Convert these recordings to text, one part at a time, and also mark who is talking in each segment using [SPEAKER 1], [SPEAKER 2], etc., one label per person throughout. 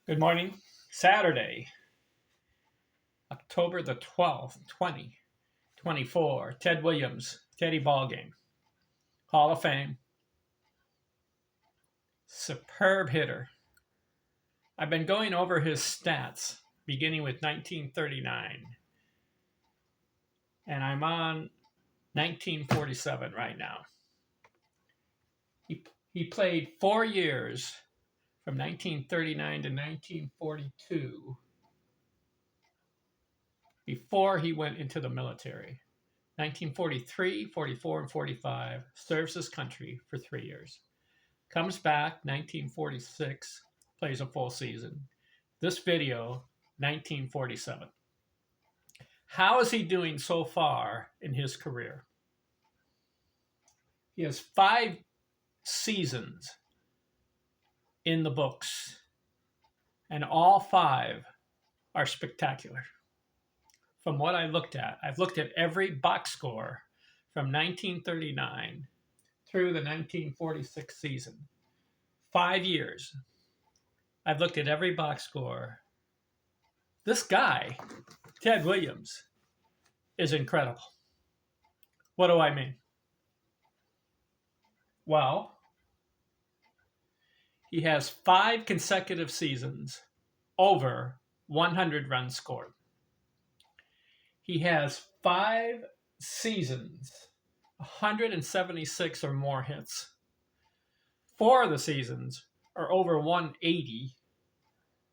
[SPEAKER 1] Good morning. Saturday, October the 12th, 2024. Ted Williams, Teddy Ballgame, Hall of Fame, superb hitter. I've been going over his stats beginning with 1939, and I'm on 1947 right now. He played 4 years from 1939 to 1942 before he went into the military. 1943, 44, and 45, serves his country for 3 years. Comes back 1946, plays a full season. This video, 1947. How is he doing so far in his career? He has 5 seasons in the books, and all 5 are spectacular. From what I looked at, I've looked at every box score from 1939 through the 1946 season. 5 years. I've looked at every box score. This guy, Ted Williams, is incredible. What do I mean? Well, he has 5 consecutive seasons over 100 runs scored. He has 5 seasons, 176 or more hits. 4 of the seasons are over 180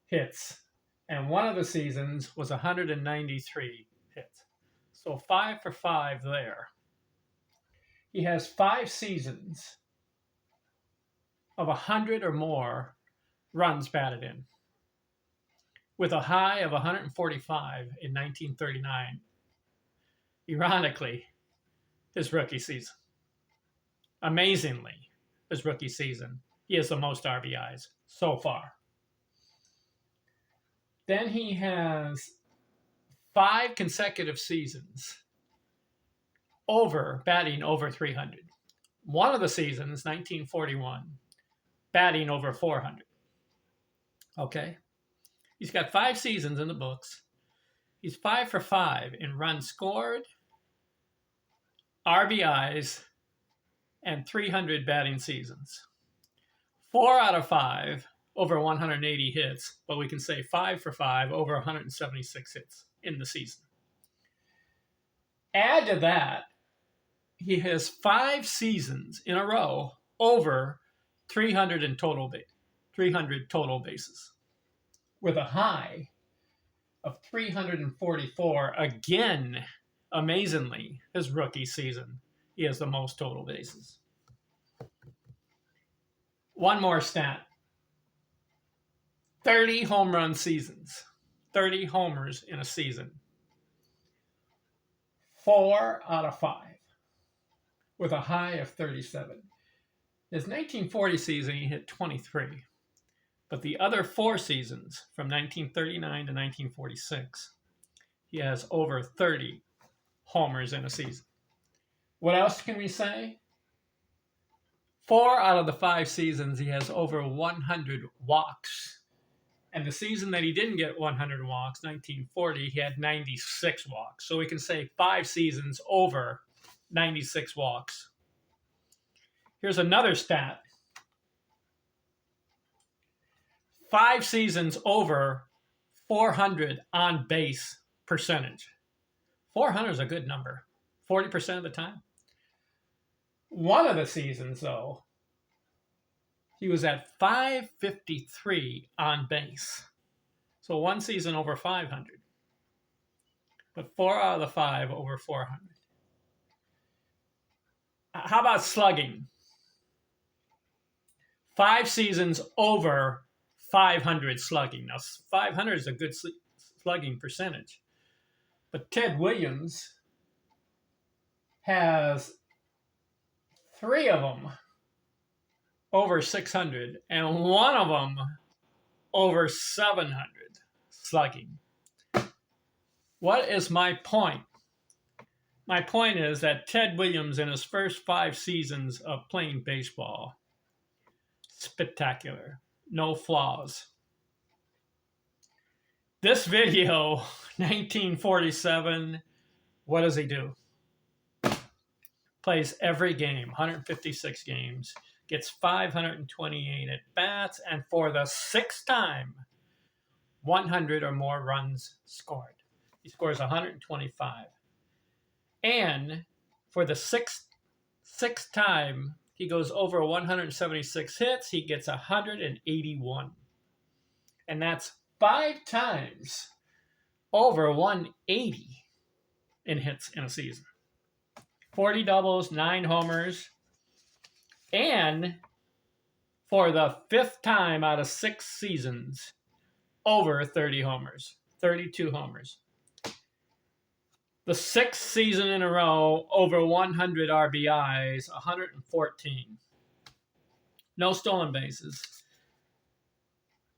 [SPEAKER 1] hits, and one of the seasons was 193 hits. So 5 for 5 there. He has 5 seasons of 100 or more runs batted in, with a high of 145 in 1939. Ironically, his rookie season. Amazingly, his rookie season, he has the most RBIs so far. Then he has 5 consecutive seasons batting over 300. One of the seasons, 1941, batting over 400. Okay? He's got 5 seasons in the books. He's 5 for 5 in runs scored, RBIs, and 300 batting seasons. 4 out of 5 over 180 hits, but we can say 5 for 5 over 176 hits in the season. Add to that, he has 5 seasons in a row over 300 total bases, with a high of 344. Again, amazingly, his rookie season, he has the most total bases. One more stat. 30 home run seasons. 30 homers in a season. 4 out of 5, with a high of 37. His 1940 season, he hit 23. But the other 4 seasons, from 1939 to 1946, he has over 30 homers in a season. What else can we say? 4 out of the 5 seasons, he has over 100 walks. And the season that he didn't get 100 walks, 1940, he had 96 walks. So we can say 5 seasons over 96 walks. Here's another stat. 5 seasons over 400 on base percentage. 400 is a good number, 40% of the time. One of the seasons, though, he was at 553 on base. So one season over 500. But 4 out of the 5 over 400. How about slugging? 5 seasons over 500 slugging. Now, 500 is a good slugging percentage. But Ted Williams has 3 of them over 600 and 1 of them over 700 slugging. What is my point? My point is that Ted Williams, in his first 5 seasons of playing baseball, spectacular, no flaws. This video, 1947, what does he do? Plays every game, 156 games, gets 528 at bats, and for the sixth time, 100 or more runs scored. He scores 125. And for the sixth time, he goes over 176 hits. He gets 181. And that's 5 times over 180 in hits in a season. 40 doubles, 9 homers. And for the 5th time out of 6 seasons, over 30 homers, 32 homers. The 6th season in a row, over 100 RBIs, 114. No stolen bases.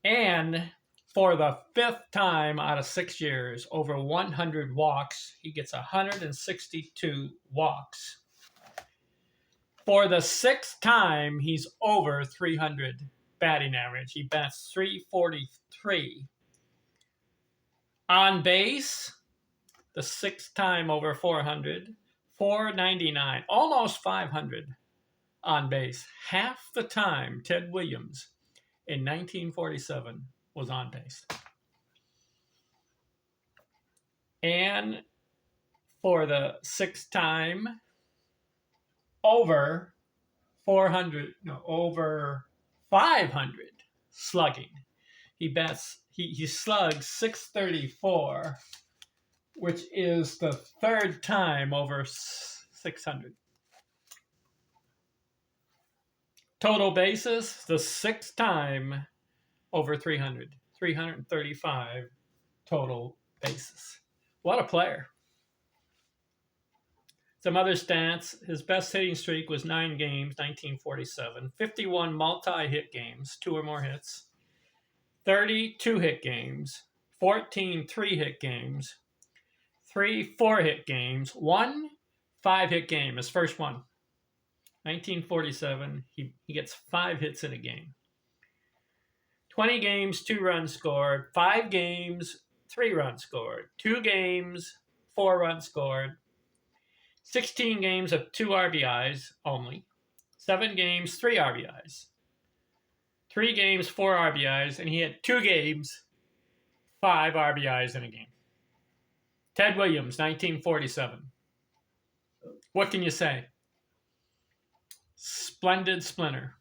[SPEAKER 1] And for the 5th time out of 6 years, over 100 walks. He gets 162 walks. For the 6th time, he's over 300 batting average. He bats 343. On base, the 6th time over 400, 499, almost 500 on base. Half the time Ted Williams in 1947 was on base. And for the 6th time, over 500 slugging. He slugs 634, which is the 3rd time over 600. Total bases, the 6th time over 300, 335 total bases. What a player. Some other stats, his best hitting streak was 9 games, 1947, 51 multi-hit games, 2 or more hits, 30 2-hit games, 14 3-hit games, 3 4-hit games, 1 5-hit game, his first one. 1947, he gets 5 hits in a game. 20 games, 2 runs scored, 5 games, 3 runs scored, 2 games, 4 runs scored, 16 games of 2 RBIs only, 7 games, 3 RBIs, 3 games, 4 RBIs, and he had 2 games, 5 RBIs in a game. Ted Williams, 1947. What can you say? Splendid splinter.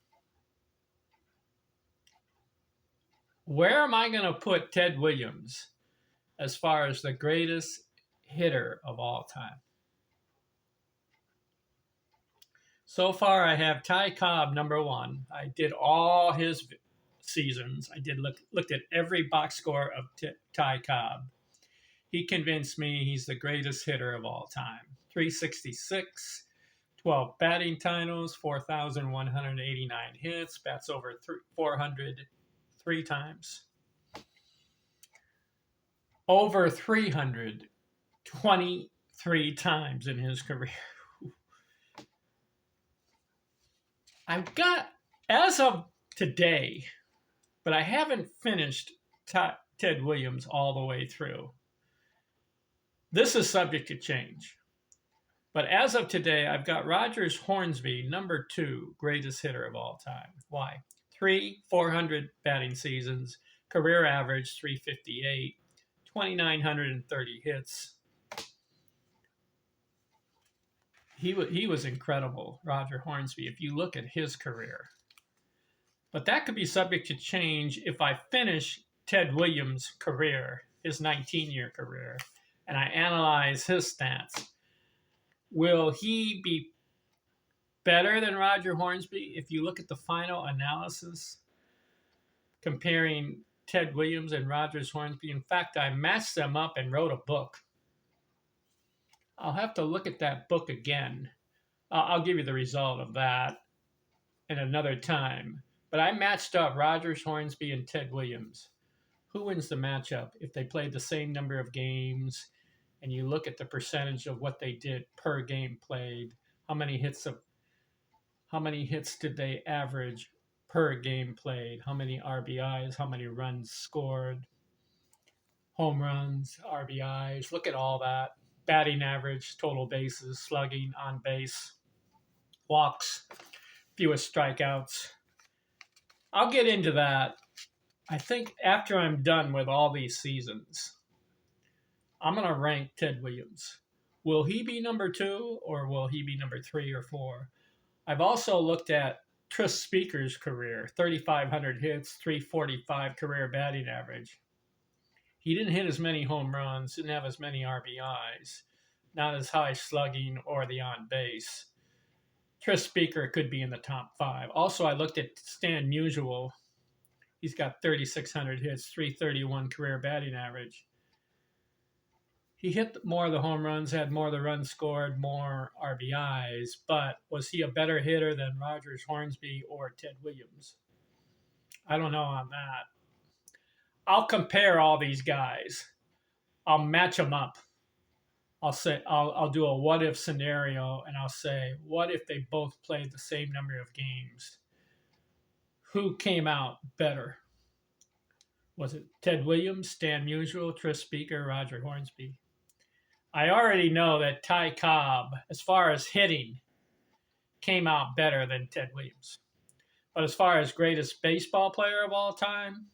[SPEAKER 1] Where am I going to put Ted Williams as far as the greatest hitter of all time? So far, I have Ty Cobb number 1. I did all his seasons. I did looked at every box score of Ty Cobb. He convinced me he's the greatest hitter of all time. 366, 12 batting titles, 4,189 hits, bats over 400 3 times. Over 323 times in his career. I've got, as of today, but I haven't finished Ted Williams all the way through. This is subject to change. But as of today, I've got Rogers Hornsby, number 2, greatest hitter of all time. Why? 3 400 batting seasons, career average 358, 2,930 hits. He was incredible, Roger Hornsby, if you look at his career. But that could be subject to change if I finish Ted Williams' career, his 19-year career, and I analyze his stats. Will he be better than Roger Hornsby if you look at the final analysis comparing Ted Williams and Rogers Hornsby? In fact, I matched them up and wrote a book. I'll have to look at that book again. I'll give you the result of that in another time. But I matched up Rogers Hornsby and Ted Williams. Who wins the matchup if they played the same number of games and you look at the percentage of what they did per game played? How many hits did they average per game played? How many RBIs? How many runs scored? home runs, RBIs. Look at all that. Batting average, total bases, slugging, on base, walks, fewest strikeouts. I'll get into that. I think after I'm done with all these seasons, I'm going to rank Ted Williams. Will he be number 2 or will he be number 3 or 4? I've also looked at Tris Speaker's career, 3,500 hits, 345 career batting average. He didn't hit as many home runs, didn't have as many RBIs, not as high slugging or the on base. Tris Speaker could be in the top 5. Also, I looked at Stan Musial. He's got 3,600 hits, 331 career batting average. He hit more of the home runs, had more of the runs scored, more RBIs, but was he a better hitter than Rogers Hornsby or Ted Williams? I don't know on that. I'll compare all these guys. I'll match them up. I'll do a what if scenario, and I'll say, what if they both played the same number of games? Who came out better? Was it Ted Williams, Stan Musial, Tris Speaker, Roger Hornsby? I already know that Ty Cobb, as far as hitting, came out better than Ted Williams. But as far as greatest baseball player of all time,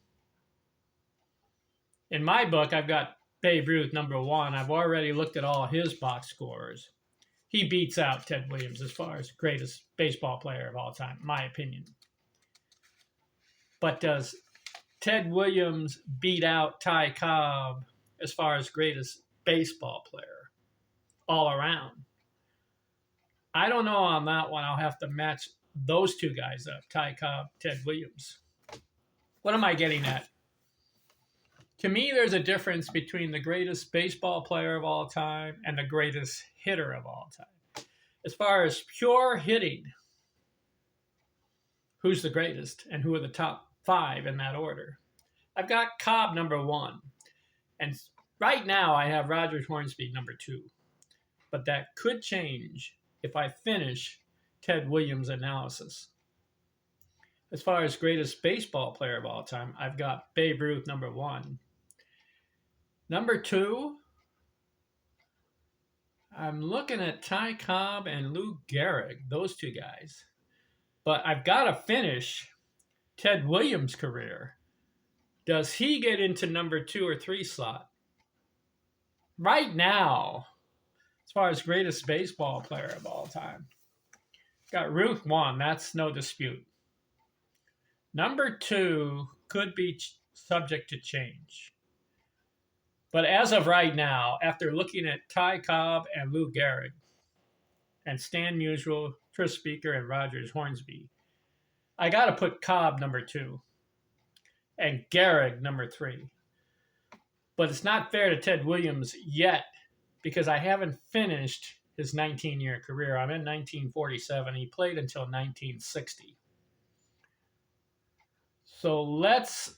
[SPEAKER 1] in my book, I've got Babe Ruth number 1. I've already looked at all his box scores. He beats out Ted Williams as far as greatest baseball player of all time, in my opinion. But does Ted Williams beat out Ty Cobb as far as greatest baseball player all around? I don't know on that one. I'll have to match those two guys up, Ty Cobb, Ted Williams. What am I getting at? To me, there's a difference between the greatest baseball player of all time and the greatest hitter of all time. As far as pure hitting, who's the greatest and who are the top 5 in that order? I've got Cobb number 1. And right now I have Rogers Hornsby number 2. But that could change if I finish Ted Williams' analysis. As far as greatest baseball player of all time, I've got Babe Ruth number 1. Number 2, I'm looking at Ty Cobb and Lou Gehrig, those two guys. But I've got to finish Ted Williams' career. Does he get into number 2 or 3 slot? Right now, as far as greatest baseball player of all time, got Ruth 1, that's no dispute. Number 2 could be subject to change. But as of right now, after looking at Ty Cobb and Lou Gehrig, and Stan Musial, Tris Speaker, and Rogers Hornsby, I got to put Cobb number 2 and Gehrig number 3. But it's not fair to Ted Williams yet because I haven't finished his 19-year career. I'm in 1947. He played until 1960. So let's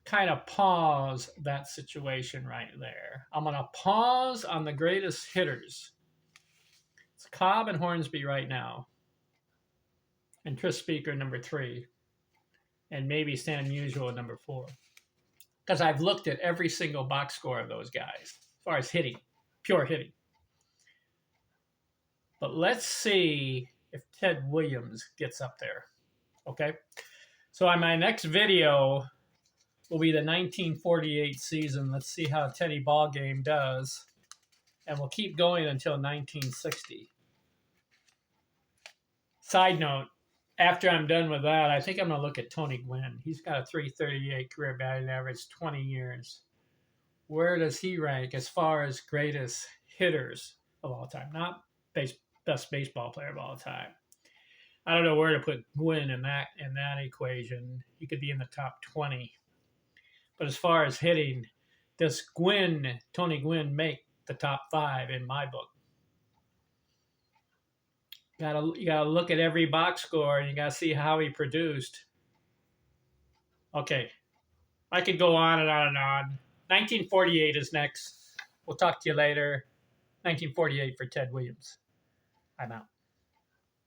[SPEAKER 1] kind of pause that situation right there. I'm going to pause on the greatest hitters. It's Cobb and Hornsby right now. And Tris Speaker number 3. And maybe Stan Musial at number 4. Because I've looked at every single box score of those guys as far as hitting, pure hitting. But let's see if Ted Williams gets up there. Okay? So on my next video will be the 1948 season. Let's see how Teddy Ballgame does. And we'll keep going until 1960. Side note, after I'm done with that, I think I'm going to look at Tony Gwynn. He's got a 338 career batting average, 20 years. Where does he rank as far as greatest hitters of all time? Not best baseball player of all time. I don't know where to put Gwynn in that equation. He could be in the top 20. But as far as hitting, does Tony Gwynn, make the top 5 in my book? You gotta look at every box score and you gotta see how he produced. Okay, I could go on and on and on. 1948 is next. We'll talk to you later. 1948 for Ted Williams. I'm out.